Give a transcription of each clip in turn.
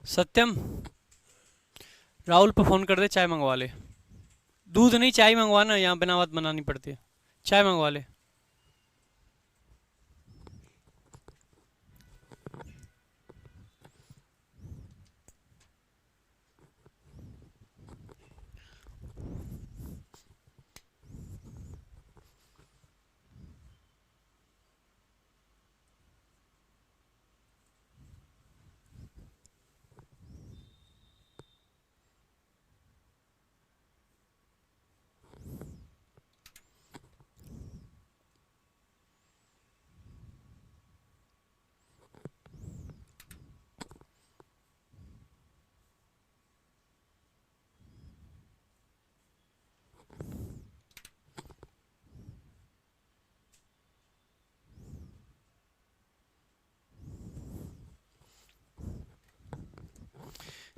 सत्यम, राहुल पे फोन कर दे, चाय मंगवा ले। दूध नहीं, चाय मंगवाना, यहाँ बिना बात बनानी पड़ती है। चाय मंगवा ले।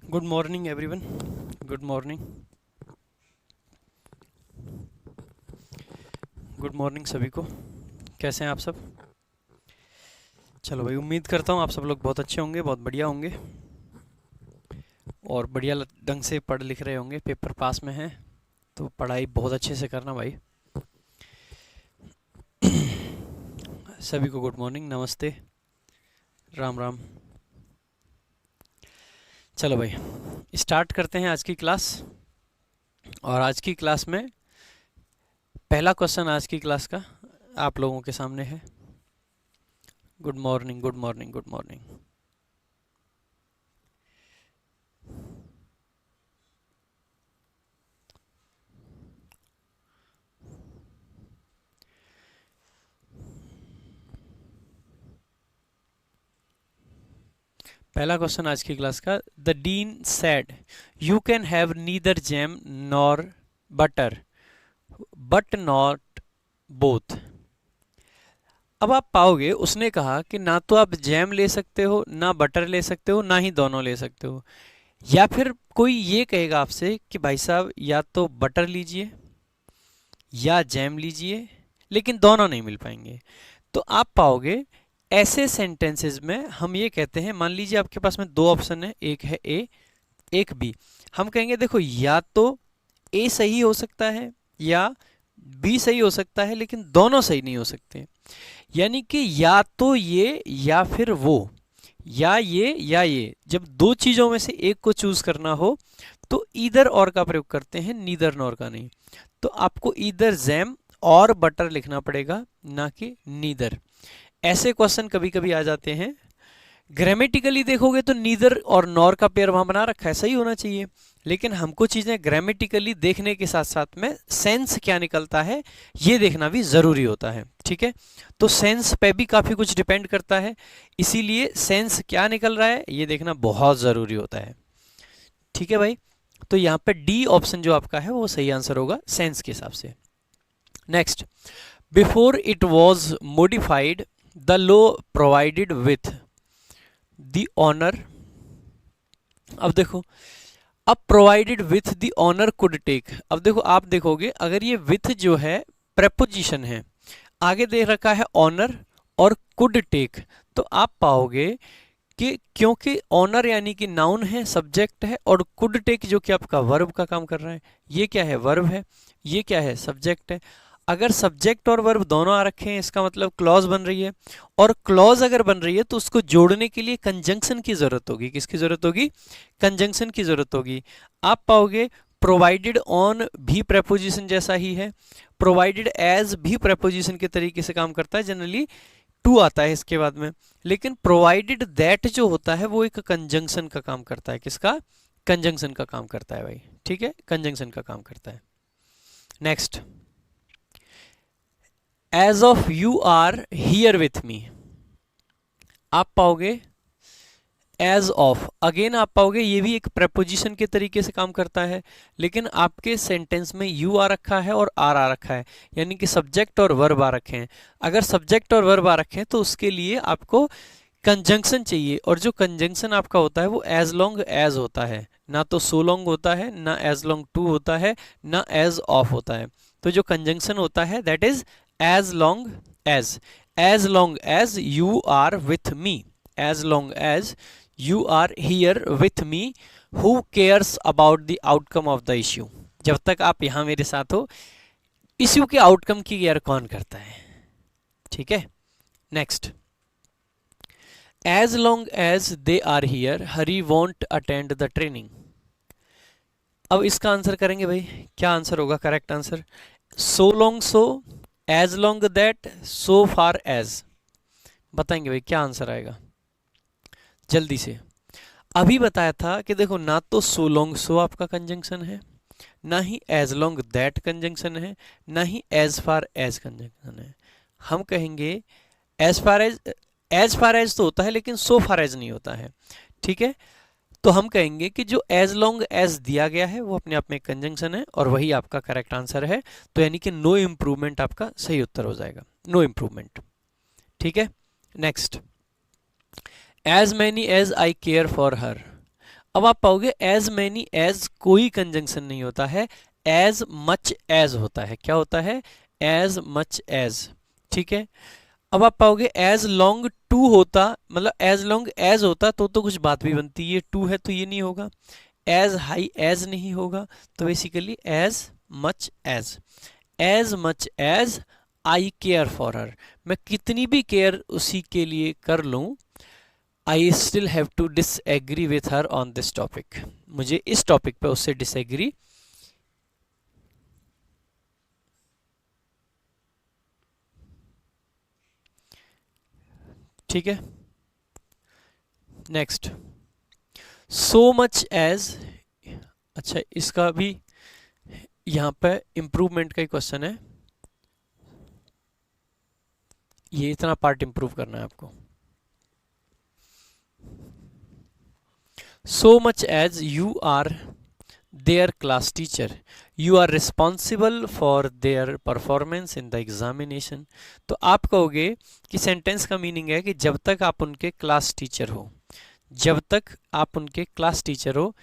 Good morning everyone, good morning, good morning सभी को। कैसे हैं आप सब? चलो भाई, उम्मीद करता हूँ आप सब लोग बहुत अच्छे होंगे, बहुत बढ़िया होंगे और बढ़िया ढंग से पढ़ लिख रहे होंगे। पेपर पास में हैं तो पढ़ाई बहुत अच्छे से करना भाई। सभी को गुड मॉर्निंग, नमस्ते, राम राम। चलो भाई, स्टार्ट करते हैं आज की क्लास। और आज की क्लास में पहला क्वेश्चन आज की क्लास का आप लोगों के सामने है। Good morning, good morning, good morning. पहला क्वेश्चन आज की क्लास का, the dean said you can have neither jam nor butter but not both. अब आप पाओगे उसने कहा कि ना तो आप जैम ले सकते हो, ना बटर ले सकते हो, ना ही दोनों ले सकते हो। या फिर कोई ये कहेगा आपसे कि भाई साहब या तो बटर लीजिए या जैम लीजिए, लेकिन दोनों नहीं मिल पाएंगे। तो आप पाओगे ऐसे सेंटेंसेस में हम ये कहते हैं, मान लीजिए आपके पास में दो ऑप्शन है, एक है ए, एक बी। हम कहेंगे देखो, या तो ए सही हो सकता है या बी सही हो सकता है, लेकिन दोनों सही नहीं हो सकते। यानी कि या तो ये या फिर वो, या ये। जब दो चीजों में से एक को चूज करना हो तो ईदर और का प्रयोग करते हैं, नीदर नॉर का नहीं। तो आपको ईदर जैम और बटर लिखना पड़ेगा, ना कि नीदर। ऐसे क्वेश्चन कभी कभी आ जाते हैं। ग्रामेटिकली देखोगे तो नीदर और नॉर का पेयर वहां बना रखा है, सही होना चाहिए। लेकिन हमको चीजें ग्रामेटिकली देखने के साथ साथ में सेंस क्या निकलता है ये देखना भी जरूरी होता है, ठीक है। तो सेंस पे भी काफी कुछ डिपेंड करता है, इसीलिए सेंस क्या निकल रहा है ये देखना बहुत जरूरी होता है, ठीक है भाई। तो यहाँ पे डी ऑप्शन जो आपका है वो सही आंसर होगा सेंस के हिसाब से। Next, before it was modified the law provided with the honour. अब देखो, अब provided with the honour could take. अब देखो, आप देखोगे अगर ये विथ जो है प्रेपोजिशन है, आगे दे रखा है ऑनर और कुड टेक, तो आप पाओगे कि क्योंकि ऑनर यानी कि नाउन है, सब्जेक्ट है, और कुड टेक जो कि आपका वर्ब का काम कर रहा है, ये क्या है, वर्ब है, ये क्या है, सब्जेक्ट है। अगर सब्जेक्ट और वर्ब दोनों आ रखे हैं इसका मतलब क्लॉज बन रही है, और क्लॉज अगर बन रही है तो उसको जोड़ने के लिए कंजंक्शन की जरूरत होगी। किसकी जरूरत होगी? कंजंक्शन की जरूरत होगी। आप पाओगे प्रोवाइडेड ऑन भी प्रेपोजिशन जैसा ही है, प्रोवाइडेड एज भी प्रेपोजिशन के तरीके से काम करता है, जनरली टू आता है इसके बाद में। लेकिन प्रोवाइडेड दैट जो होता है वो एक कंजंक्शन का काम करता है। किसका? कंजंक्शन का काम करता है भाई, ठीक है, कंजंक्शन का काम करता है। Next, as of you are here with me. आप पाओगे एज ऑफ, अगेन आप पाओगे ये भी एक प्रेपोजिशन के तरीके से काम करता है, लेकिन आपके सेंटेंस में यू आ रखा है और आर आ रखा है, यानी कि सब्जेक्ट और वर्ब आ रखे हैं। अगर सब्जेक्ट और वर्ब आ रखे हैं तो उसके लिए आपको कंजंक्शन चाहिए, और जो कंजंक्शन आपका होता है वो एज लॉन्ग एज होता है, ना तो सो लॉन्ग होता है, ना एज लॉन्ग टू होता है, ना एज ऑफ होता है। तो जो कंजंक्शन होता है that is as long as. As long as you are with me, as long as you are here with me, who cares about the outcome of the issue. जब तक आप यहां मेरे साथ हो, इश्यू के आउटकम की केयर कौन करता है? ठीक है, next. As long as they are here Hari won't attend the training. अब इसका आंसर करेंगे भाई, क्या आंसर होगा correct answer? So long so, as long that, so far as. बताएंगे भाई क्या आंसर आएगा जल्दी से। अभी बताया था कि देखो ना तो सो लॉन्ग सो आपका कंजंक्शन है, ना ही एज लॉन्ग दैट कंजंक्शन है, ना ही एज फार एज कंजंक्शन है। हम कहेंगे एज फार एज तो होता है लेकिन सो फार एज नहीं होता है। ठीक है, तो हम कहेंगे कि जो एज लॉन्ग एज दिया गया है वो अपने आप में कंजंक्शन है और वही आपका करेक्ट आंसर है। तो यानी कि नो इम्प्रूवमेंट आपका सही उत्तर हो जाएगा, नो इम्प्रूवमेंट। ठीक है, next. As many as I care for her. अब आप पाओगे एज मैनी एज कोई कंजंक्शन नहीं होता है, एज मच एज होता है। क्या होता है? As much as. ठीक है, अब आप पाओगे एज लॉन्ग टू होता, मतलब एज लॉन्ग एज होता तो कुछ बात भी बनती, ये टू है तो ये नहीं होगा। एज हाई एज नहीं होगा, तो basically as much as I care for her. मैं कितनी भी केयर उसी के लिए कर लूं, I still have to disagree with her on this topic. मुझे इस टॉपिक पे उससे डिसएग्री। ठीक है, नेक्स्ट। सो मच एज, अच्छा इसका भी यहां पे इंप्रूवमेंट का ही क्वेश्चन है, ये इतना पार्ट इंप्रूव करना है आपको। So much as you are there class teacher, you are responsible for their performance in the examination. तो आप कहोगे कि सेंटेंस का मीनिंग है कि जब तक आप उनके क्लास टीचर हो, जब तक आप उनके क्लास टीचर हो,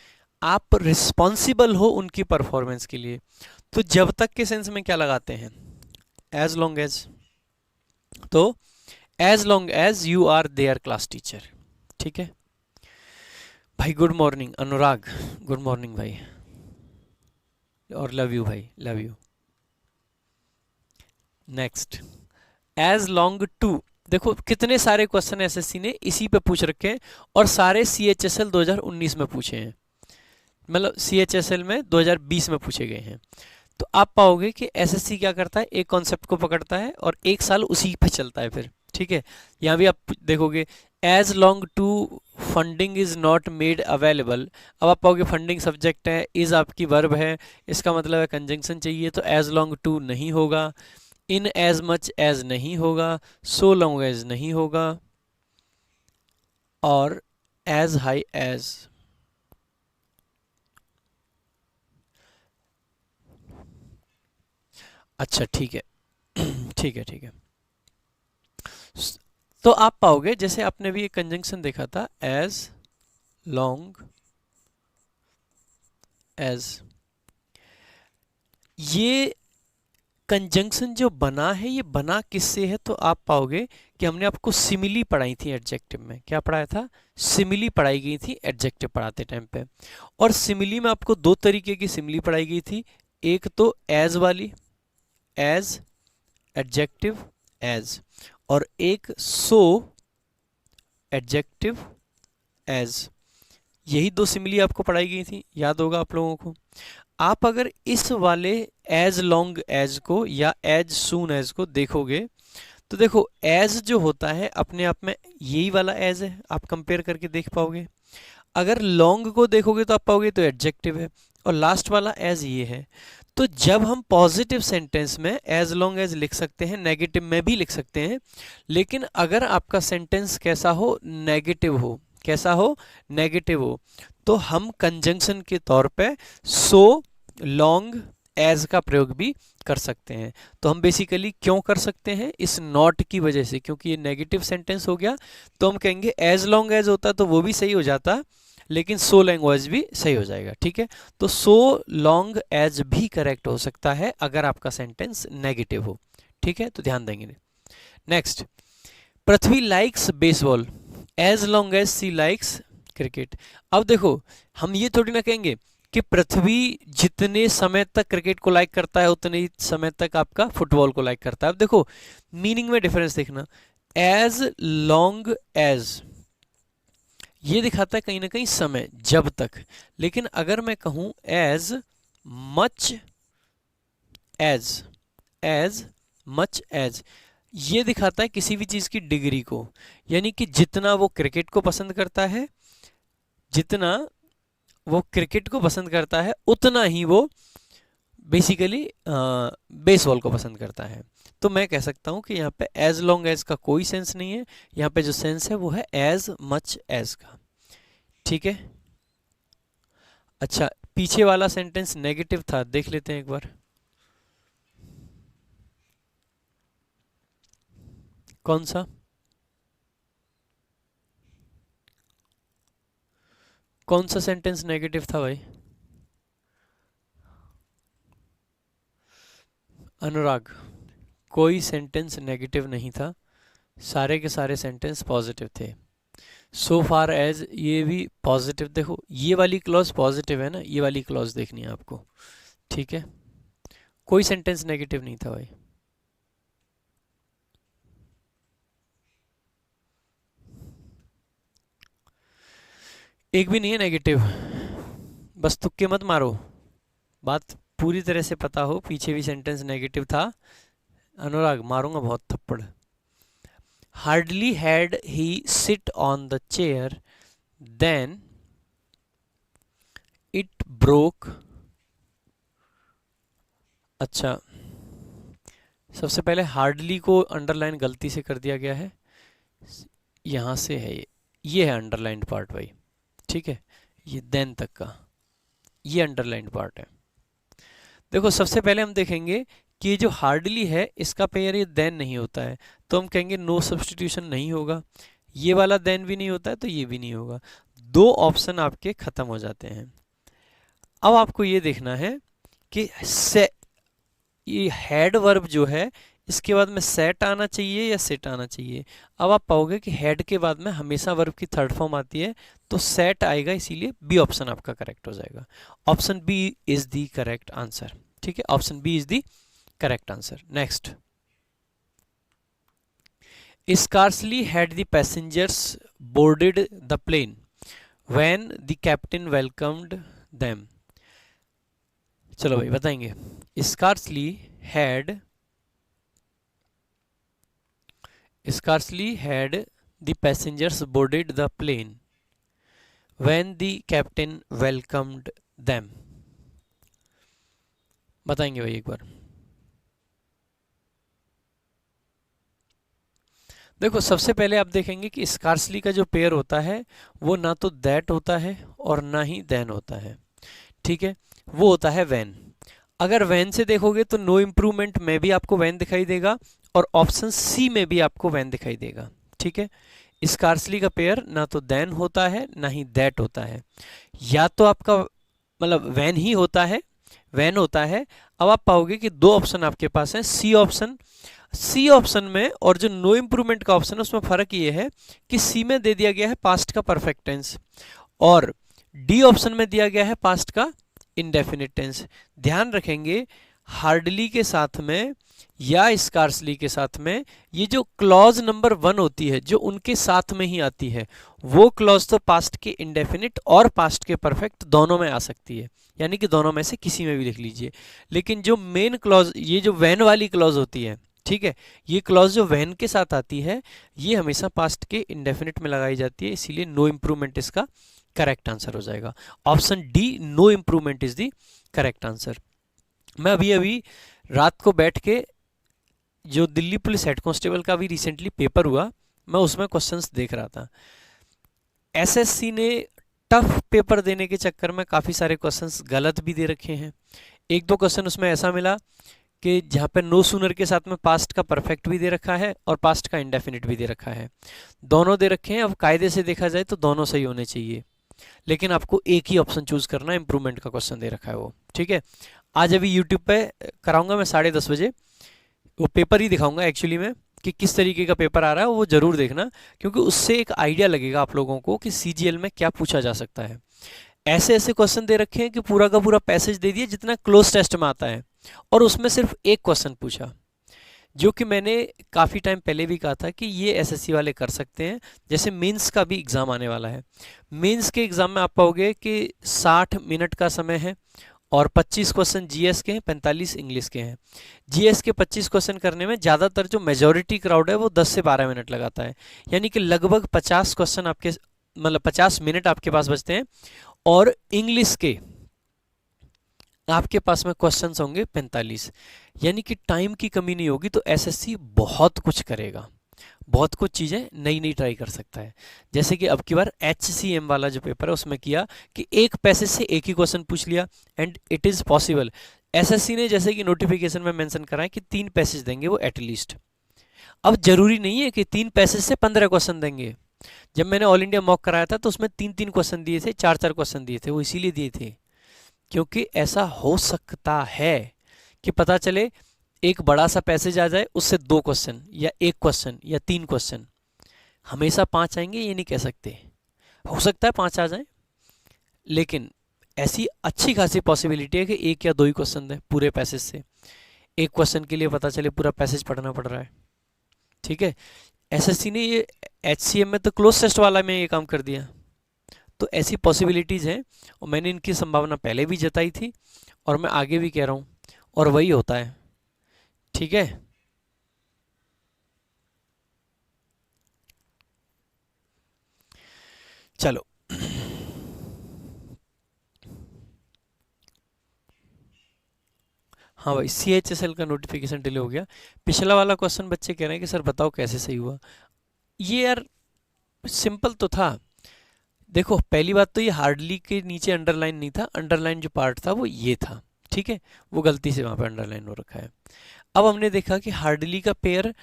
आप रिस्पॉन्सिबल हो उनकी परफॉर्मेंस के लिए। तो जब तक के सेंस में क्या लगाते हैं? As long as. तो as long as you are there class teacher. ठीक है भाई, good morning Anurag, good morning भाई, और लव यू भाई, love you. Next, as long two. देखो कितने सारे क्वेश्चन एसएससी ने इसी पे पूछ रखे हैं और सारे सीएचएसएल 2019 में पूछे हैं, मतलब सीएचएसएल में 2020 में पूछे गए हैं। तो आप पाओगे कि एसएससी क्या करता है, एक कॉन्सेप्ट को पकड़ता है और एक साल उसी पे चलता है फिर। ठीक है, यहाँ भी आप देखोगे as long to funding is not made available. अब आप पाओगे फंडिंग सब्जेक्ट है, इज आपकी वर्ब है, इसका मतलब है कंजंक्शन चाहिए, तो एज लॉन्ग टू नहीं होगा, इन एज मच एज नहीं होगा, सो लॉन्ग एज नहीं होगा, और एज हाई एज। अच्छा ठीक है ठीक है ठीक है। तो आप पाओगे जैसे आपने भी एक कंजंक्शन देखा था, एज लॉन्ग एज, ये कंजंक्शन जो बना है ये बना किससे है? तो आप पाओगे कि हमने आपको सिमिली पढ़ाई थी एडजेक्टिव में। क्या पढ़ाया था? सिमिली पढ़ाई गई थी एडजेक्टिव पढ़ाते टाइम पे। और सिमिली में आपको दो तरीके की सिमिली पढ़ाई गई थी, एक तो एज वाली, एज एडजेक्टिव एज, और एक सो एडजेक्टिव एज। यही दो सिमिली आपको पढ़ाई गई थी, याद होगा आप लोगों को। आप अगर इस वाले एज लॉन्ग एज को या एज सून एज को देखोगे तो देखो एज जो होता है अपने आप में यही वाला एज है, आप कंपेयर करके देख पाओगे। अगर लॉन्ग को देखोगे तो आप पाओगे तो एडजेक्टिव है, और लास्ट वाला एज ये है। तो जब हम पॉजिटिव सेंटेंस में एज लॉन्ग एज लिख सकते हैं, नेगेटिव में भी लिख सकते हैं, लेकिन अगर आपका सेंटेंस कैसा हो? नेगेटिव हो। कैसा हो? नेगेटिव हो। तो हम कंजंक्शन के तौर पे सो लॉन्ग एज का प्रयोग भी कर सकते हैं। तो हम बेसिकली क्यों कर सकते हैं? इस नॉट की वजह से, क्योंकि ये नेगेटिव सेंटेंस हो गया तो हम कहेंगे एज लॉन्ग एज होता तो वो भी सही हो जाता, लेकिन सो लॉन्ग एज भी सही हो जाएगा। ठीक है, तो सो लॉन्ग एज भी करेक्ट हो सकता है अगर आपका सेंटेंस नेगेटिव हो। ठीक है, तो ध्यान देंगे। Next, Prithvi likes baseball as long as C likes cricket. अब देखो, हम ये थोड़ी ना कहेंगे कि पृथ्वी जितने समय तक क्रिकेट को लाइक करता है उतने ही समय तक आपका फुटबॉल को लाइक करता है। अब देखो मीनिंग में डिफरेंस देखना, एज लॉन्ग एज ये दिखाता है कहीं ना कहीं समय, जब तक। लेकिन अगर मैं कहूं as much as, as much as, ये दिखाता है किसी भी चीज की डिग्री को, यानी कि जितना वो क्रिकेट को पसंद करता है, जितना वो क्रिकेट को पसंद करता है उतना ही वो बेसिकली बेसबॉल को पसंद करता है। तो मैं कह सकता हूं कि यहाँ पे एज लॉन्ग एज का कोई सेंस नहीं है, यहाँ पे जो सेंस है वो है एज मच एज का। ठीक है, अच्छा पीछे वाला सेंटेंस नेगेटिव था, देख लेते हैं एक बार। कौन सा? कौन सा सेंटेंस नेगेटिव था भाई? अनुराग, कोई सेंटेंस नेगेटिव नहीं था, सारे के सारे सेंटेंस पॉजिटिव थे। सो फार एज ये भी पॉजिटिव, देखो ये वाली क्लॉज पॉजिटिव है ना, ये वाली क्लॉज देखनी है आपको। ठीक है, कोई सेंटेंस नेगेटिव नहीं था भाई। एक भी नहीं है नेगेटिव, बस तुक्के मत मारो, बात पूरी तरह से पता हो। पीछे भी सेंटेंस नेगेटिव था। अनुराग मारूंगा बहुत थप्पड़। Hardly had he sit on the chair then it broke. अच्छा, सबसे पहले हार्डली को अंडरलाइन गलती से कर दिया गया है, यहां से है ये है अंडरलाइंड पार्ट भाई। ठीक है, ये देन तक का ये अंडरलाइंड पार्ट है। देखो सबसे पहले हम देखेंगे कि ये जो हार्डली है इसका पेयर ये देन नहीं होता है, तो हम कहेंगे नो सब्स्टिट्यूशन नहीं होगा। ये वाला देन भी नहीं होता है तो ये भी नहीं होगा, दो ऑप्शन आपके खत्म हो जाते हैं। अब आपको ये देखना है कि से ये हेड वर्ब जो है इसके बाद में सेट आना चाहिए या सिट आना चाहिए। अब आप पाओगे कि हेड के बाद में हमेशा वर्ब की थर्ड फॉर्म आती है, तो सेट आएगा, इसीलिए बी ऑप्शन आपका करेक्ट हो जाएगा। Option B is the correct answer. ठीक है, option B is the correct answer. Next, scarcely had the passengers boarded the plane when the captain welcomed them। चलो भाई बताएंगे। scarcely had the passengers boarded the plane when the captain welcomed them। बताएंगे भाई एक बार। देखो सबसे पहले आप देखेंगे कि स्कार्सली का जो पेयर होता है वो ना तो दैट होता है और ना ही देन होता है। ठीक है, वो होता है वैन। अगर वैन से देखोगे तो नो इम्प्रूवमेंट में भी आपको वैन दिखाई देगा और ऑप्शन सी में भी आपको वैन दिखाई देगा। ठीक है, स्कार्सली का पेयर ना तो देन होता है ना ही दैट होता है, या तो आपका मतलब वैन ही होता है, वैन होता है। अब आप पाओगे कि दो ऑप्शन आपके पास है, सी ऑप्शन, सी ऑप्शन में और जो नो इम्प्रूवमेंट का ऑप्शन है उसमें फर्क ये है कि सी में दे दिया गया है पास्ट का परफेक्ट टेंस और डी ऑप्शन में दिया गया है पास्ट का इंडेफिनिट टेंस। ध्यान रखेंगे हार्डली के साथ में या स्कार्सली के साथ में ये जो क्लॉज नंबर 1 होती है जो उनके साथ में ही आती है, वो क्लॉज तो पास्ट के इंडेफिनिट और पास्ट के परफेक्ट दोनों में आ सकती है, यानी कि दोनों में से किसी में भी लिख लीजिए। लेकिन जो मेन क्लॉज, ये जो वैन वाली क्लॉज होती है, ठीक है, ये क्लॉज जो वैन के साथ आती है ये हमेशा पास्ट के इंडेफिनिट में लगाई जाती है, इसीलिए नो इम्प्रूवमेंट इसका करेक्ट आंसर हो जाएगा। Option D no improvement is the correct answer. मैं अभी रात को बैठ के जो दिल्ली पुलिस हेड कांस्टेबल का भी रिसेंटली पेपर हुआ, मैं उसमें क्वेश्चंस देख रहा था। एसएससी ने टफ पेपर देने के चक्कर में काफ़ी सारे क्वेश्चंस गलत भी दे रखे हैं। एक दो क्वेश्चन उसमें ऐसा मिला कि जहाँ पे नो सूनर के साथ में पास्ट का परफेक्ट भी दे रखा है और पास्ट का इंडेफिनिट भी दे रखा है, दोनों दे रखे हैं। अब कायदे से देखा जाए तो दोनों सही होने चाहिए, लेकिन आपको एक ही ऑप्शन चूज करना है, इंप्रूवमेंट का क्वेश्चन दे रखा है वो। ठीक है, आज अभी यूट्यूब पे कराऊंगा मैं 10:30 बजे, वो पेपर ही दिखाऊंगा एक्चुअली में, कि किस तरीके का पेपर आ रहा है वो जरूर देखना, क्योंकि उससे एक आइडिया लगेगा आप लोगों को कि सीजीएल में क्या पूछा जा सकता है। ऐसे ऐसे क्वेश्चन दे रखे हैं कि पूरा का पूरा पैसेज दे दिया जितना क्लोज टेस्ट में आता है, और उसमें सिर्फ एक क्वेश्चन पूछा, जो कि मैंने काफ़ी टाइम पहले भी कहा था कि ये एसएससी वाले कर सकते हैं। जैसे मेंस का भी एग्ज़ाम आने वाला है, मेंस के एग्ज़ाम में आप पाओगे कि 60 मिनट का समय है और 25 क्वेश्चन जीएस के हैं, 45 इंग्लिश के हैं। जीएस के 25 क्वेश्चन करने में ज़्यादातर जो मेजॉरिटी क्राउड है वो 10 से 12 मिनट लगाता है, यानी कि लगभग 50 क्वेश्चन आपके, मतलब 50 मिनट आपके पास बचते हैं। और इंग्लिश के आपके पास में क्वेश्चंस होंगे 45, यानी कि टाइम की कमी नहीं होगी। तो एसएससी बहुत कुछ करेगा, बहुत कुछ चीज़ें नई नई ट्राई कर सकता है। जैसे कि अब की बार एचसीएम वाला जो पेपर है उसमें किया कि एक पैसेज से एक ही क्वेश्चन पूछ लिया, and it is possible. SSC ने जैसे कि नोटिफिकेशन में मेंशन करा है कि 3 पैसेज देंगे वो एटलीस्ट। अब जरूरी नहीं है कि 3 पैसेज से 15 क्वेश्चन देंगे। जब मैंने ऑल इंडिया मॉक कराया था तो उसमें 3-3 क्वेश्चन दिए थे, 4-4 क्वेश्चन दिए थे, वो इसीलिए दिए थे क्योंकि ऐसा हो सकता है कि पता चले एक बड़ा सा पैसेज आ जाए, उससे 2 क्वेश्चन या 1 क्वेश्चन या 3 क्वेश्चन। हमेशा 5 आएंगे ये नहीं कह सकते, हो सकता है 5 आ जाए, लेकिन ऐसी अच्छी खासी पॉसिबिलिटी है कि 1 या 2 ही क्वेश्चन दें पूरे पैसेज से। एक क्वेश्चन के लिए पता चले पूरा पैसेज पढ़ना पड़ रहा है। ठीक है, एसएससी ने ये एचसीएम में तो क्लोज टेस्ट वाला में ये काम कर दिया। तो ऐसी पॉसिबिलिटीज़ हैं, और मैंने इनकी संभावना पहले भी जताई थी और मैं आगे भी कह रहा हूँ, और वही होता है। ठीक है, चलो हाँ भाई, सीएचएसएल का नोटिफिकेशन डिले हो गया। पिछला वाला क्वेश्चन बच्चे कह रहे हैं कि सर बताओ कैसे सही हुआ। ये यार सिंपल तो था। देखो पहली बात तो ये हार्डली के नीचे अंडरलाइन नहीं था, अंडरलाइन जो पार्ट था वो ये था। ठीक है, वो गलती से वहाँ पे अंडरलाइन हो रखा है। अब हमने देखा कि हार्डली का पेयर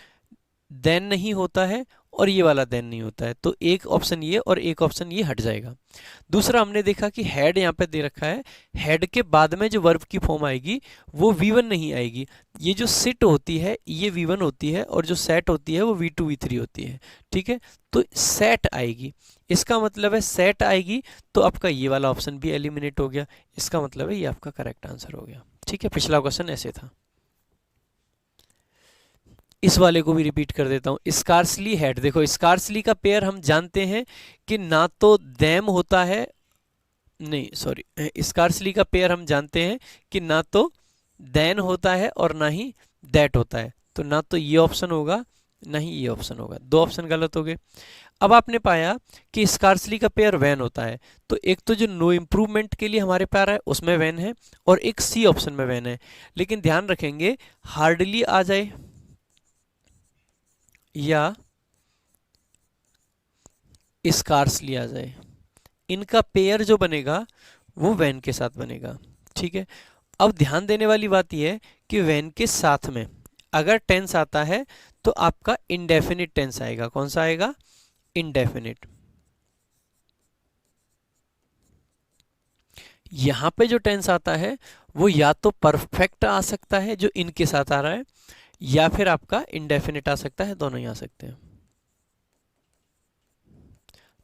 देन नहीं होता है और ये वाला देन नहीं होता है, तो एक ऑप्शन ये और एक ऑप्शन ये हट जाएगा। दूसरा हमने देखा कि हेड यहाँ पे दे रखा है, हेड के बाद में जो वर्ब की फॉर्म आएगी वो V1 नहीं आएगी। ये जो सिट होती है ये V1 होती है और जो सेट होती है वो V2 V3 होती है। ठीक है, तो सेट आएगी, इसका मतलब है सेट आएगी, तो आपका ये वाला ऑप्शन भी एलिमिनेट हो गया। इसका मतलब है ये आपका करेक्ट आंसर हो गया। ठीक है, पिछला क्वेश्चन ऐसे था। इस वाले को भी रिपीट कर देता हूँ, स्कार्सली हेड। देखो स्कार्सली का पेयर हम जानते हैं कि ना तो देम होता है, नहीं सॉरी, स्कार्सली का पेयर हम जानते हैं कि ना तो देन होता है और ना ही दैट होता है। तो ना तो ये ऑप्शन होगा ना ही ये ऑप्शन होगा, 2 ऑप्शन गलत हो गए। अब आपने पाया कि स्कार्सली का पेयर वैन होता है, तो एक तो जो नो इम्प्रूवमेंट के लिए हमारे पास है उसमें वैन है, और एक सी ऑप्शन में वैन है। लेकिन ध्यान रखेंगे हार्डली आ जाए या स्कार्सली आ जाए, इनका पेयर जो बनेगा वो वैन के साथ बनेगा। ठीक है, अब ध्यान देने वाली बात यह है कि वैन के साथ में अगर टेंस आता है तो आपका इंडेफिनिट टेंस आएगा। कौन सा आएगा? इंडेफिनिट। यहां पे जो टेंस आता है वो या तो परफेक्ट आ सकता है जो इनके साथ आ रहा है, या फिर आपका इंडेफिनिट आ सकता है, दोनों ही आ सकते हैं।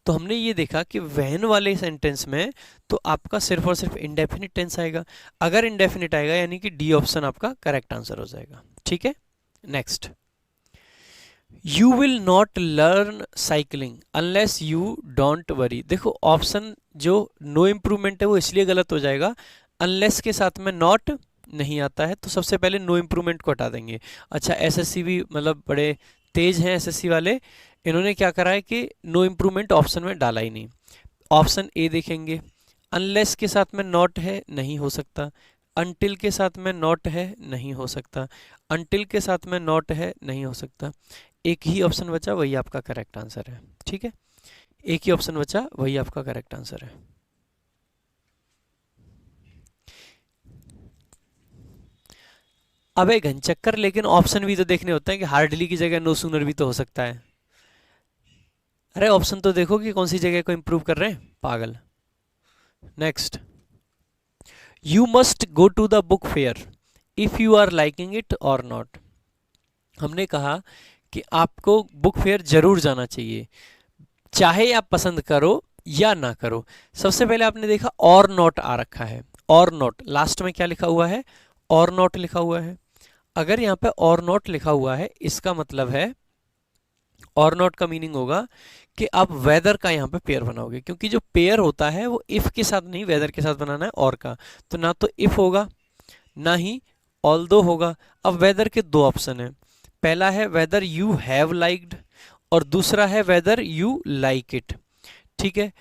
तो हमने ये देखा कि वैन वाले सेंटेंस में तो आपका सिर्फ और सिर्फ इंडेफिनिट टेंस आएगा। अगर इंडेफिनिट आएगा यानी कि डी ऑप्शन आपका करेक्ट आंसर हो जाएगा। ठीक है, next, you will not learn cycling unless you don't worry. देखो ऑप्शन जो नो इम्प्रूवमेंट है वो इसलिए गलत हो जाएगा, अनलेस के साथ में नॉट नहीं आता है, तो सबसे पहले नो इम्प्रूवमेंट को हटा देंगे। अच्छा, एसएससी भी मतलब बड़े तेज हैं एसएससी वाले, इन्होंने क्या करा है कि नो इम्प्रूवमेंट ऑप्शन में डाला ही नहीं। ऑप्शन ए देखेंगे, अनलेस के साथ में नॉट है नहीं हो सकता, अनटिल के साथ में नॉट है नहीं हो सकता, अनटिल के साथ में नॉट है नहीं हो सकता। एक ही ऑप्शन बचा, वही आपका करेक्ट आंसर है। ठीक है, एक ही ऑप्शन बचा, वही आपका करेक्ट आंसर है। अबे घनचक्कर, लेकिन ऑप्शन भी तो देखने होते हैं कि हार्डली की जगह नो सूनर भी तो हो सकता है। अरे ऑप्शन तो देखो कि कौन सी जगह को इंप्रूव कर रहे हैं, पागल। Next, you must go to the book fair if you are liking it or not. हमने कहा कि आपको बुक फेयर जरूर जाना चाहिए, चाहे आप पसंद करो या ना करो। सबसे पहले आपने देखा और नॉट आ रखा है, और नॉट लास्ट में क्या लिखा हुआ है, और नॉट लिखा हुआ है। अगर यहाँ पे और नॉट लिखा हुआ है, इसका मतलब है, और नॉट का मीनिंग होगा कि आप वेदर का यहाँ पे पेयर बनाओगे, क्योंकि जो पेयर होता है वो इफ के साथ नहीं वेदर के साथ बनाना है और का, तो ना तो इफ होगा ना ही ऑल्दो होगा। अब वेदर के दो ऑप्शन हैं, पहला है वेदर यू हैव लाइक्ड और दूसरा है वेदर यू लाइक इट। ठीक है,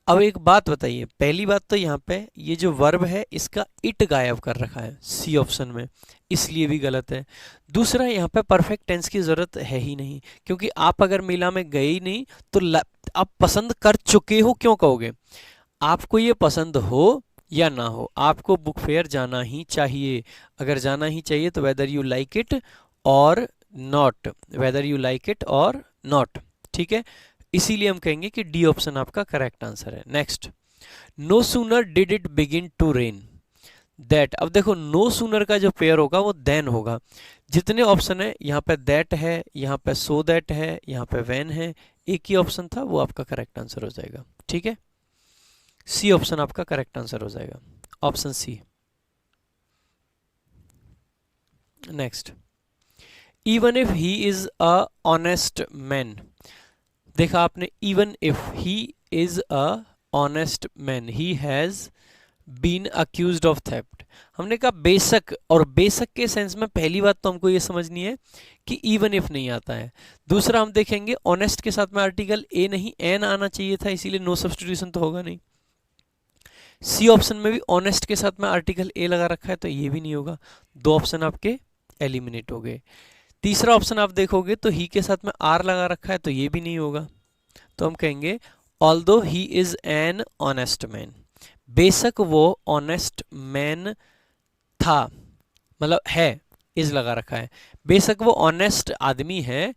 अब एक बात बताइए, पहली बात तो यहाँ पे ये जो वर्ब है इसका इट गायब कर रखा है सी ऑप्शन में, इसलिए भी गलत है। दूसरा, यहाँ पे परफेक्ट टेंस की जरूरत है ही नहीं, क्योंकि आप अगर मेला में गए ही नहीं तो आप पसंद कर चुके हो क्यों कहोगे। आपको ये पसंद हो या ना हो, आपको बुक फेयर जाना ही चाहिए। अगर जाना ही चाहिए तो whether you like it or not, whether you like it or not. ठीक है, इसीलिए हम कहेंगे कि डी ऑप्शन आपका करेक्ट आंसर है। Next, no sooner did it begin to rain that. अब देखो नो सूनर का जो पेयर होगा वो देन होगा। जितने ऑप्शन है यहाँ पे दैट है, यहाँ पे सो दैट है, यहाँ पे वैन है, एक ही ऑप्शन था, वो आपका करेक्ट आंसर हो जाएगा। ठीक है, सी ऑप्शन आपका करेक्ट आंसर हो जाएगा, option C. Next, even if he is a honest man. देखा आपने, even if he is a honest man he has been accused of theft. हमने कहा बेशक, और बेशक के सेंस में पहली बात तो हमको ये समझनी है कि इवन इफ नहीं आता है। दूसरा हम देखेंगे ऑनेस्ट के साथ में आर्टिकल ए नहीं एन आना चाहिए था, इसीलिए नो सब्स्टिट्यूशन तो होगा नहीं। सी ऑप्शन में भी ऑनेस्ट के साथ में आर्टिकल ए लगा रखा है तो ये भी नहीं होगा, दो ऑप्शन आपके एलिमिनेट हो गए। तीसरा ऑप्शन आप देखोगे तो ही के साथ में आर लगा रखा है तो ये भी नहीं होगा, तो हम कहेंगे although he is an honest man, बेशक वो ऑनेस्ट मैन था, मतलब है, इज लगा रखा है, बेशक वो ऑनेस्ट आदमी है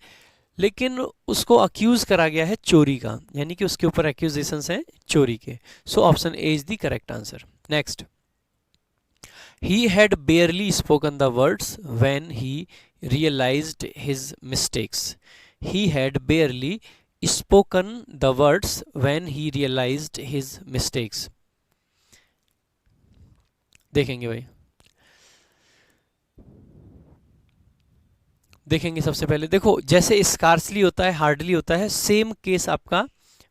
लेकिन उसको अक्यूज करा गया है चोरी का, यानी कि उसके ऊपर एक्यूजेशंस हैं चोरी के। So option A is the correct answer. Next, he had barely spoken the words when he realized his mistakes. He had barely spoken the words when he realized his mistakes. देखेंगे भाई, देखेंगे सबसे पहले देखो, जैसे स्कार्सली होता है, hardly होता है, सेम केस आपका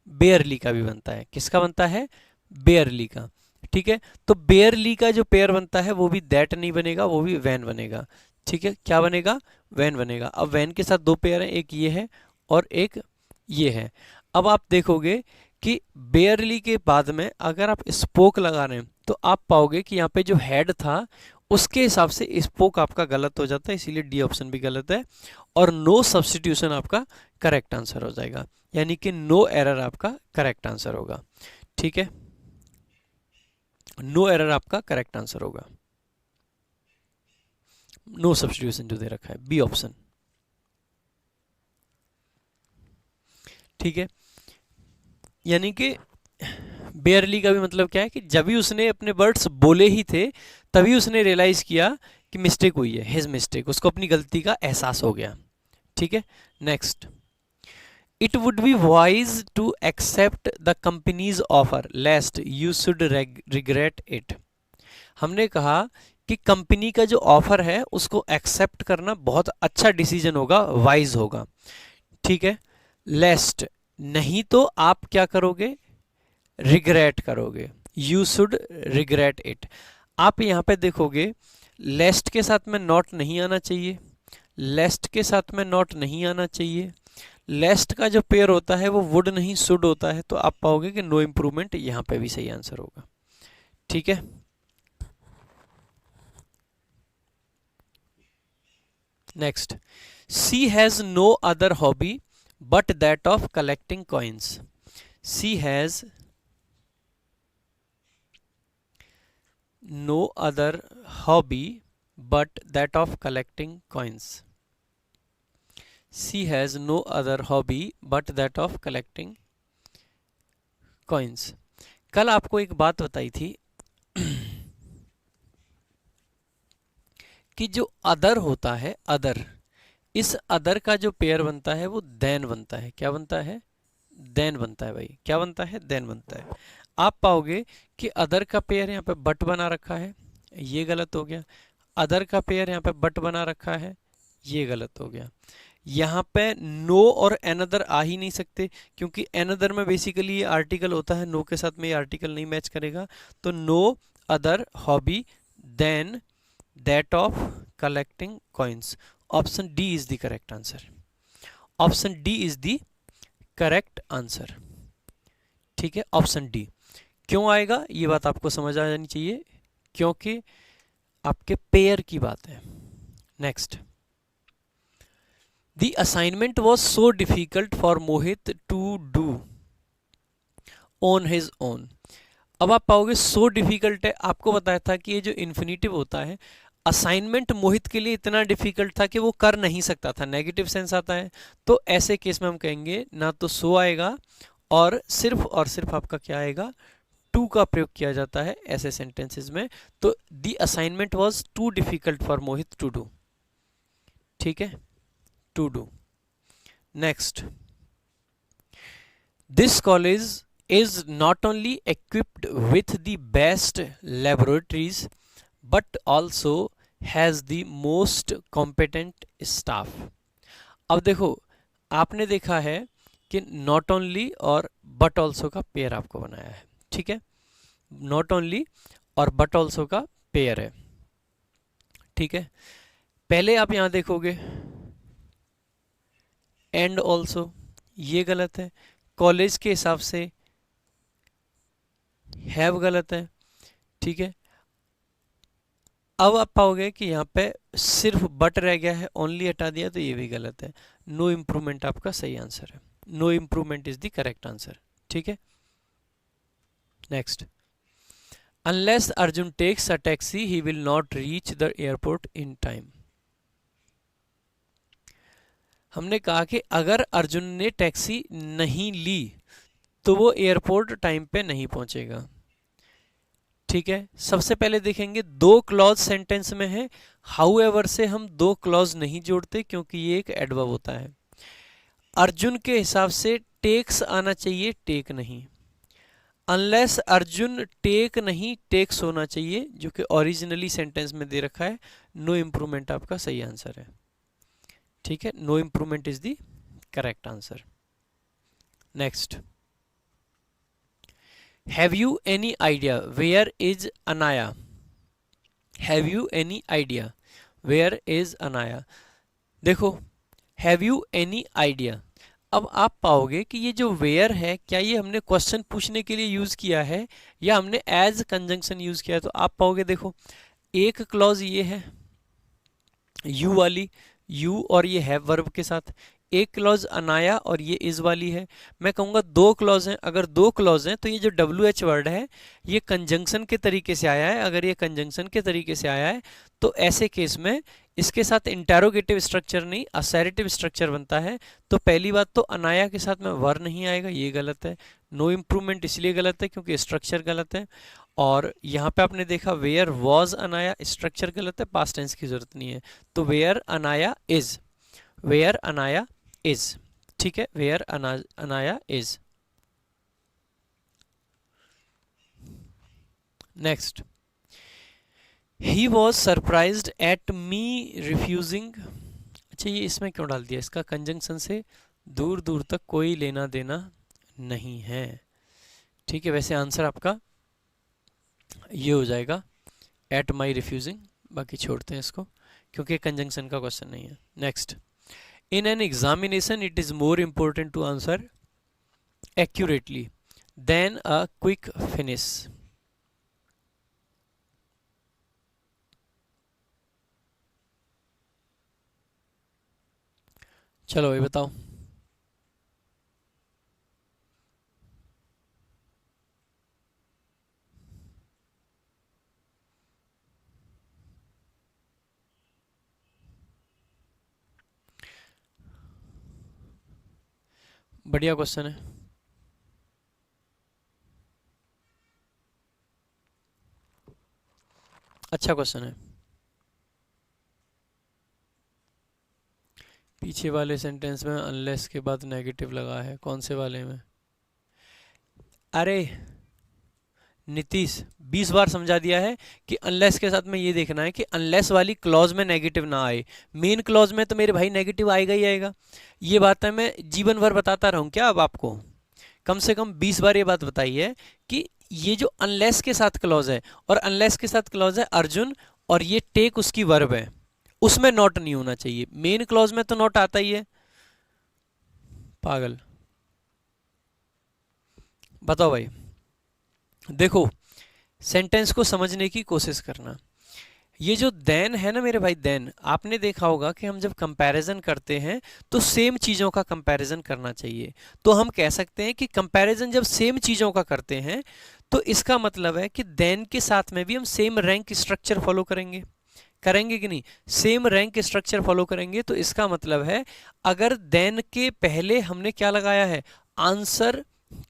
बेयरली का भी बनता है। किसका बनता है? बेयरली का। ठीक है, तो बेयरली का जो पेयर बनता है वो भी दैट नहीं बनेगा, वो भी वैन बनेगा। ठीक है, क्या बनेगा? वैन बनेगा। अब वैन के साथ दो पेयर हैं, एक ये है और एक ये है। अब आप देखोगे कि बेयरली के बाद में अगर आप स्पोक लगा रहे हैं तो आप पाओगे कि यहाँ पे जो हेड था उसके हिसाब से स्पोक आपका गलत हो जाता है, इसीलिए डी ऑप्शन भी गलत है और नो सब्स्टिट्यूशन आपका करेक्ट आंसर हो जाएगा, यानी कि नो एरर आपका करेक्ट आंसर होगा। ठीक है, नो एरर आपका करेक्ट आंसर होगा, नो सब्स्टिट्यूशन जो दे रखा है बी ऑप्शन। ठीक है, यानी कि बेयरली का भी मतलब क्या है कि जब भी उसने अपने वर्ड्स बोले ही थे तभी उसने रियलाइज किया कि मिस्टेक हुई है, हिज मिस्टेक, उसको अपनी गलती का एहसास हो गया। ठीक है, next, it would be wise to accept the company's offer lest you should regret it. हमने कहा कि कंपनी का जो ऑफर है उसको एक्सेप्ट करना बहुत अच्छा डिसीजन होगा, वाइज होगा। ठीक है, लेस्ट नहीं तो आप क्या करोगे? रिग्रेट करोगे, यू शुड रिग्रेट इट। आप यहाँ पे देखोगे लेस्ट के साथ में नॉट नहीं आना चाहिए, लेस्ट के साथ में नॉट नहीं आना चाहिए, लेस्ट का जो पेयर होता है वो वुड नहीं शुड होता है, तो आप पाओगे कि नो इंप्रूवमेंट यहाँ पे भी सही आंसर होगा। ठीक है, next, she has no other hobby but that of collecting coins. She has no other hobby but that of collecting coins. She has no other hobby but that of collecting coins. कल आपको एक बात बताई थी कि जो other होता है, अदर, इस अदर का जो पेयर बनता है वो देन बनता है। क्या बनता है? देन बनता है भाई। क्या बनता है? देन बनता है। आप पाओगे कि अदर का पेयर यहाँ पे बट बना रखा है, ये गलत हो गया। अदर का पेयर यहाँ पे बट बना रखा है, ये गलत हो गया। यहाँ पे नो और एनदर आ ही नहीं सकते, क्योंकि एनदर में बेसिकली ये आर्टिकल होता है, नो के साथ में ये आर्टिकल नहीं मैच करेगा। तो no other hobby than that of collecting coins. Option D is the correct answer. Option D is the correct answer. ठीक है, ऑप्शन डी। क्यों आएगा ये बात आपको समझ आ जानी चाहिए, क्योंकि आपके पेयर की बात है। Next, the assignment was so difficult for Mohit to do on his own. अब आप पाओगे सो डिफिकल्ट है, आपको बताया था कि ये जो इन्फिनिटिव होता है, असाइनमेंट मोहित के लिए इतना डिफिकल्ट था कि वो कर नहीं सकता था, नेगेटिव सेंस आता है। तो ऐसे केस में हम कहेंगे ना तो सो आएगा और सिर्फ आपका क्या आएगा? टू का प्रयोग किया जाता है ऐसे सेंटेंसेस में। तो the assignment was too difficult for Mohit to do. ठीक है, to do. Next, this college is not only equipped with the best laboratories but also has the most competent staff। अब देखो, आपने देखा है कि not only और but also का पेयर आपको बनाया है। ठीक है, not only और but also का पेयर है। ठीक है, पहले आप यहां देखोगे and also, ये गलत है। कॉलेज के हिसाब से हैव गलत है। ठीक है, अब आप पाओगे कि यहाँ पे सिर्फ बट रह गया है, ओनली हटा दिया, तो ये भी गलत है। नो इम्प्रूवमेंट आपका सही आंसर है। No improvement is the correct answer. ठीक है, next, unless Arjun takes a taxi he will not reach the airport in time. हमने कहा कि अगर अर्जुन ने टैक्सी नहीं ली तो वो एयरपोर्ट टाइम पे नहीं पहुंचेगा। ठीक है, सबसे पहले देखेंगे दो क्लॉज सेंटेंस में है, हाउएवर से हम दो क्लॉज नहीं जोड़ते क्योंकि ये एक एडवर्ब होता है। अर्जुन के हिसाब से टेक्स आना चाहिए, टेक नहीं। अनलेस अर्जुन टेक नहीं, टेक्स होना चाहिए, जो कि ओरिजिनली सेंटेंस में दे रखा है। नो इम्प्रूवमेंट आपका सही आंसर है। ठीक है, no improvement is the correct answer. Next, have you any idea where is Anaya? Have you any idea where is Anaya? देखो, हैव यू एनी आइडिया, अब आप पाओगे कि ये जो वेयर है, क्या ये हमने क्वेश्चन पूछने के लिए यूज किया है या हमने एज कंजंक्शन यूज किया है? तो आप पाओगे, देखो, एक क्लॉज ये है यू वाली, यू और ये हैव वर्ब के साथ। एक क्लॉज अनाया और ये इज वाली है। मैं कहूँगा दो क्लॉज हैं। अगर दो क्लॉज हैं तो ये जो डब्ल्यू एच वर्ड है ये कंजंक्शन के तरीके से आया है। अगर ये कंजंक्शन के तरीके से आया है तो ऐसे केस में इसके साथ इंटेरोगेटिव स्ट्रक्चर नहीं, असैरेटिव स्ट्रक्चर बनता है। तो पहली बात तो अनाया के साथ में वर नहीं आएगा, ये गलत है। नो इम्प्रूवमेंट इसलिए गलत है क्योंकि स्ट्रक्चर गलत है। और यहाँ पे आपने देखा वेयर वॉज अनाया, स्ट्रक्चर गलत है, पास्ट टेंस की जरूरत नहीं है। तो where Anaya is, where Anaya is. ठीक है, where Anaya is. Next, he was surprised at me refusing. अच्छा, ये इसमें क्यों डाल दिया? इसका कंजंक्शन से दूर दूर तक कोई लेना देना नहीं है। ठीक है, वैसे आंसर आपका ये हो जाएगा एट माई रिफ्यूजिंग। बाकी छोड़ते हैं इसको क्योंकि कंजंक्शन का क्वेश्चन नहीं है। Next, in an examination it is more important to answer accurately than a quick finish। चलो ये बताओ। बढ़िया क्वेश्चन है। अच्छा क्वेश्चन है। पीछे वाले सेंटेंस में अनलेस के बाद नेगेटिव लगा है, कौन से वाले में? अरे नीतीश 20 बार समझा दिया है कि अनलेस के साथ में ये देखना है कि अनलेस वाली क्लॉज में नेगेटिव ना आए। मेन क्लॉज में तो मेरे भाई नेगेटिव आएगा ही आएगा। ये बात है, मैं जीवन भर बताता रहूं क्या अब आपको? कम से कम 20 बार ये बात बताई है कि ये जो अनलेस के साथ क्लॉज है, और अनलेस के साथ क्लॉज है अर्जुन, और ये टेक उसकी वर्ब है, उसमें नॉट नहीं होना चाहिए। मेन क्लॉज में तो नॉट आता ही है। पागल। बताओ भाई, देखो सेंटेंस को समझने की कोशिश करना। ये जो देन है ना मेरे भाई, देन आपने देखा होगा कि हम जब कंपैरिजन करते हैं तो सेम चीज़ों का कंपैरिजन करना चाहिए। तो हम कह सकते हैं कि कंपैरिजन जब सेम चीज़ों का करते हैं तो इसका मतलब है कि देन के साथ में भी हम सेम रैंक स्ट्रक्चर फॉलो करेंगे। करेंगे कि नहीं? सेम रैंक स्ट्रक्चर फॉलो करेंगे। तो इसका मतलब है अगर देन के पहले हमने क्या लगाया है, आंसर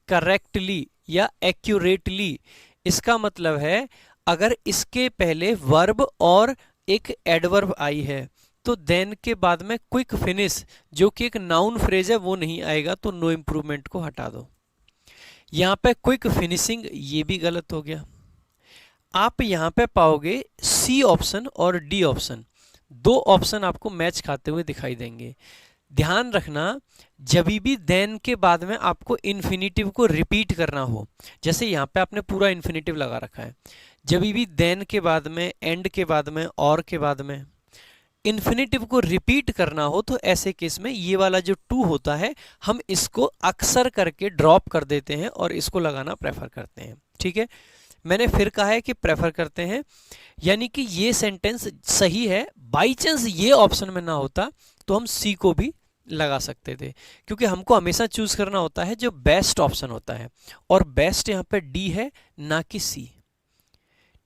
करेक्टली या एक्यूरेटली, इसका मतलब है अगर इसके पहले वर्ब और एक एडवर्ब आई है तो देन के बाद में क्विक फिनिश जो कि एक नाउन फ्रेज है वो नहीं आएगा, तो नो इंप्रूवमेंट को हटा दो। यहां पे क्विक फिनिशिंग ये भी गलत हो गया। आप यहां पे पाओगे सी ऑप्शन और डी ऑप्शन, दो ऑप्शन आपको मैच खाते हुए दिखाई देंगे। ध्यान रखना, जब भी देन के बाद में आपको इन्फिनिटिव को रिपीट करना हो, जैसे यहाँ पे आपने पूरा इन्फिनिटिव लगा रखा है, जब भी देन के बाद में, एंड के बाद में, और के बाद में इन्फिनिटिव को रिपीट करना हो, तो ऐसे केस में ये वाला जो टू होता है हम इसको अक्सर करके ड्रॉप कर देते हैं और इसको लगाना प्रेफर करते हैं। ठीक है, मैंने फिर कहा है कि प्रेफर करते हैं, यानी कि ये सेंटेंस सही है। बाई चांस ये ऑप्शन में ना होता तो हम सी को भी लगा सकते थे, क्योंकि हमको हमेशा चूज करना होता है जो बेस्ट ऑप्शन होता है, और बेस्ट यहाँ पे डी है ना कि सी।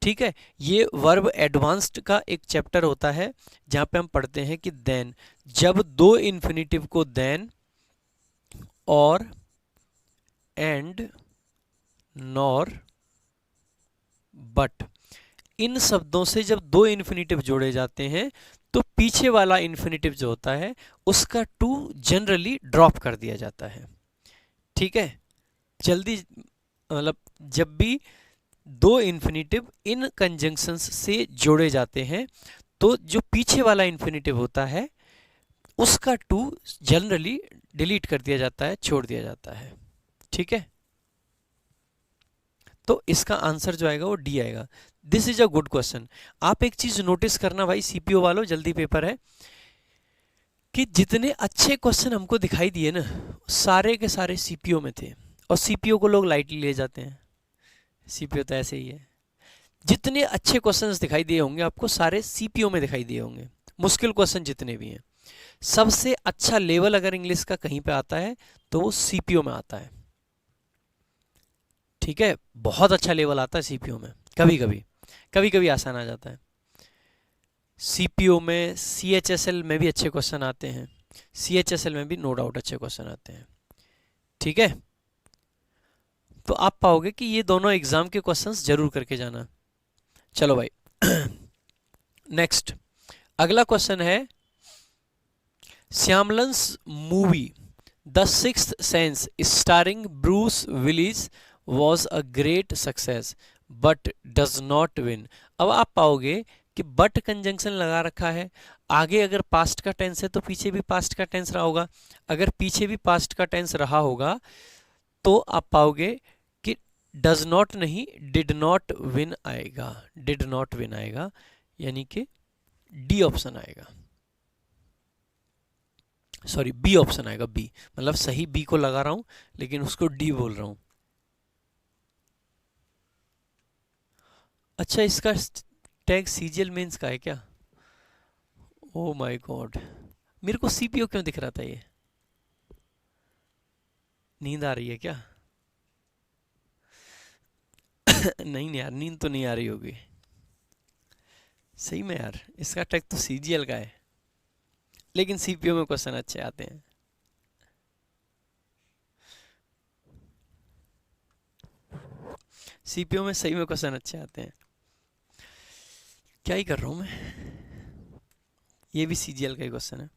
ठीक है, ये वर्ब एडवांस्ड का एक चैप्टर होता है जहां पे हम पढ़ते हैं कि देन, जब दो इन्फिनिटिव को देन और एंड नॉर बट, इन शब्दों से जब दो इन्फिनिटिव जोड़े जाते हैं तो पीछे वाला इन्फिनिटिव जो होता है उसका टू जनरली ड्रॉप कर दिया जाता है। ठीक है, जल्दी, मतलब जब भी दो इन्फिनिटिव इन कंजंक्शंस से जोड़े जाते हैं तो जो पीछे वाला इन्फिनिटिव होता है उसका टू जनरली डिलीट कर दिया जाता है, छोड़ दिया जाता है। ठीक है, तो इसका आंसर जो आएगा वो डी आएगा। This is a good question. आप एक चीज नोटिस करना भाई सीपीओ वालों, जल्दी पेपर है, कि जितने अच्छे क्वेश्चन हमको दिखाई दिए ना सारे के सारे सीपीओ में थे, और सीपीओ को लोग लाइटली ले जाते हैं। सीपीओ तो ऐसे ही है। जितने अच्छे क्वेश्चंस दिखाई दिए होंगे आपको सारे सीपीओ में दिखाई दिए होंगे, मुश्किल क्वेश्चन जितने भी हैं। सबसे अच्छा लेवल अगर इंग्लिश का कहीं पे आता है तो वो सीपीओ में आता है। ठीक है, बहुत अच्छा लेवल आता है सीपीओ में। कभी कभी आसान आ जाता है सीपीओ में। सीएचएसएल में भी अच्छे क्वेश्चन आते हैं, सीएचएसएल में भी नो डाउट अच्छे क्वेश्चन आते हैं। ठीक है, तो आप पाओगे कि ये दोनों एग्जाम के क्वेश्चंस जरूर करके जाना। चलो भाई नेक्स्ट अगला क्वेश्चन है, Shyamalan's movie the sixth sense starring Bruce Willis was a great success but does not win. अब आप पाओगे कि बट कंजंक्शन लगा रखा है, आगे अगर पास्ट का टेंस है तो पीछे भी पास्ट का टेंस रहा होगा, अगर पीछे भी पास्ट का टेंस रहा होगा तो आप पाओगे कि डज नॉट नहीं डिड नॉट विन आएगा, डिड नॉट विन आएगा, यानी कि डी ऑप्शन आएगा, सॉरी बी ऑप्शन आएगा। बी मतलब सही बी को लगा रहा हूं लेकिन उसको डी बोल रहा हूं। अच्छा, इसका टैग सीजीएल मेंस का है क्या? ओ माय गॉड, मेरे को सीपीओ क्यों दिख रहा था? ये नींद आ रही है क्या? नहीं यार, नींद तो नहीं आ रही होगी सही में यार, इसका टैग तो सीजीएल का है, लेकिन सीपीओ में क्वेश्चन अच्छे आते हैं। सीपीओ में सही में क्वेश्चन अच्छे आते हैं। क्या ही कर रहा हूं मैं, ये भी सीजीएल का ही क्वेश्चन है।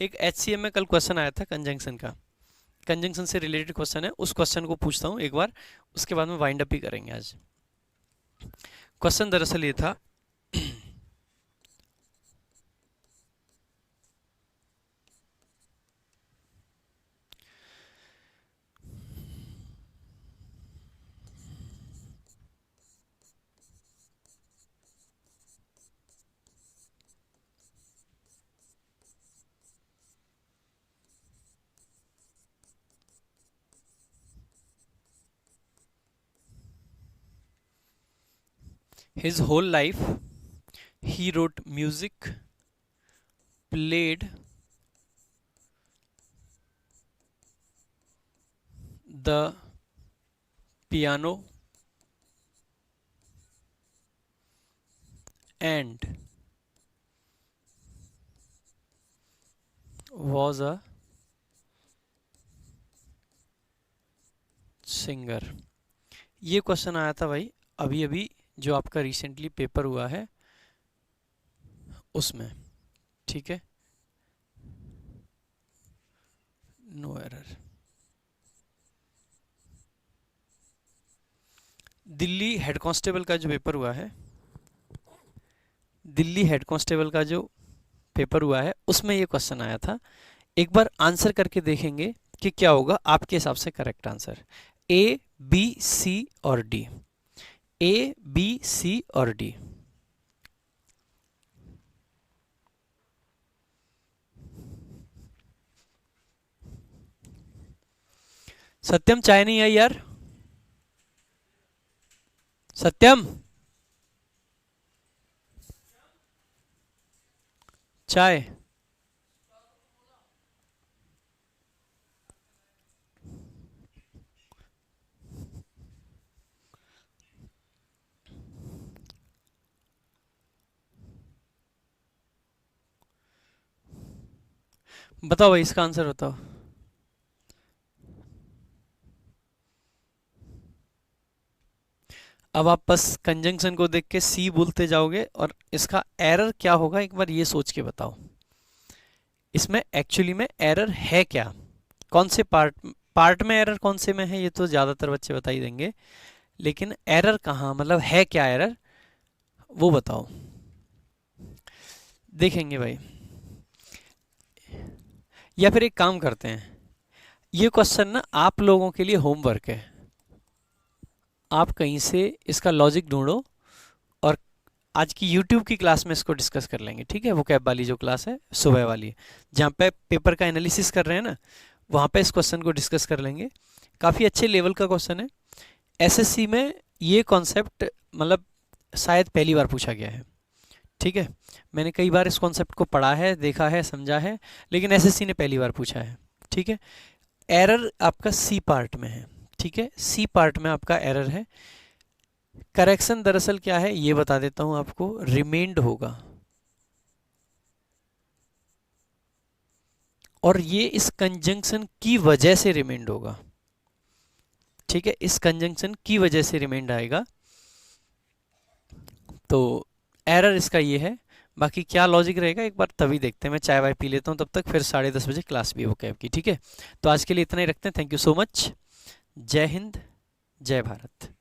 एक HCM में कल क्वेश्चन आया था कंजंक्शन का, कंजंक्शन से रिलेटेड क्वेश्चन है, उस क्वेश्चन को पूछता हूँ एक बार, उसके बाद में वाइंड अप ही करेंगे आज। क्वेश्चन दरअसल ये था his whole life he wrote music, played the piano and was a singer. ये क्वेश्चन आया था भाई अभी अभी जो आपका रिसेंटली पेपर हुआ है उसमें, ठीक है, no error. Delhi head constable का जो पेपर हुआ है, दिल्ली हेड कांस्टेबल का जो पेपर हुआ है उसमें ये क्वेश्चन आया था। एक बार आंसर करके देखेंगे कि क्या होगा आपके हिसाब से करेक्ट आंसर। ए, बी, सी और डी, ए, बी, सी और डी। सत्यम चाय नहीं आई यार, सत्यम चाय। बताओ भाई इसका आंसर बताओ। अब आप बस कंजंक्शन को देख के सी बोलते जाओगे और इसका एरर क्या होगा एक बार ये सोच के बताओ। इसमें एक्चुअली में एरर है क्या, कौन से पार्ट में एरर कौन से में है ये तो ज़्यादातर बच्चे बता ही देंगे, लेकिन एरर कहाँ, मतलब है क्या एरर वो बताओ। देखेंगे भाई, या फिर एक काम करते हैं, ये क्वेश्चन ना आप लोगों के लिए होमवर्क है, आप कहीं से इसका लॉजिक ढूंढो और आज की YouTube की क्लास में इसको डिस्कस कर लेंगे, ठीक है। वो कैब वाली जो क्लास है सुबह वाली, जहाँ पे पेपर का एनालिसिस कर रहे हैं ना, वहाँ पे इस क्वेश्चन को डिस्कस कर लेंगे। काफ़ी अच्छे लेवल का क्वेश्चन है। SSC में ये कॉन्सेप्ट मतलब शायद पहली बार पूछा गया है, ठीक है। मैंने कई बार इस कॉन्सेप्ट को पढ़ा है, देखा है, समझा है, लेकिन SSC ने पहली बार पूछा है, ठीक है। एरर आपका सी पार्ट में है, ठीक है, सी पार्ट में आपका एरर है। करेक्शन दरअसल क्या है ये बता देता हूं आपको, रिमेंड होगा, और ये इस कंजंक्शन की वजह से रिमेंड होगा, ठीक है, इस कंजंक्शन की वजह से रिमेंड आएगा। तो एरर इसका ये है, बाकी क्या लॉजिक रहेगा एक बार तभी देखते हैं। मैं चाय वाय पी लेता हूँ तब तक, फिर 10:30 बजे क्लास भी है वो कैब की, ठीक है। तो आज के लिए इतना ही रखते हैं। Thank you so much. जय हिंद, जय भारत।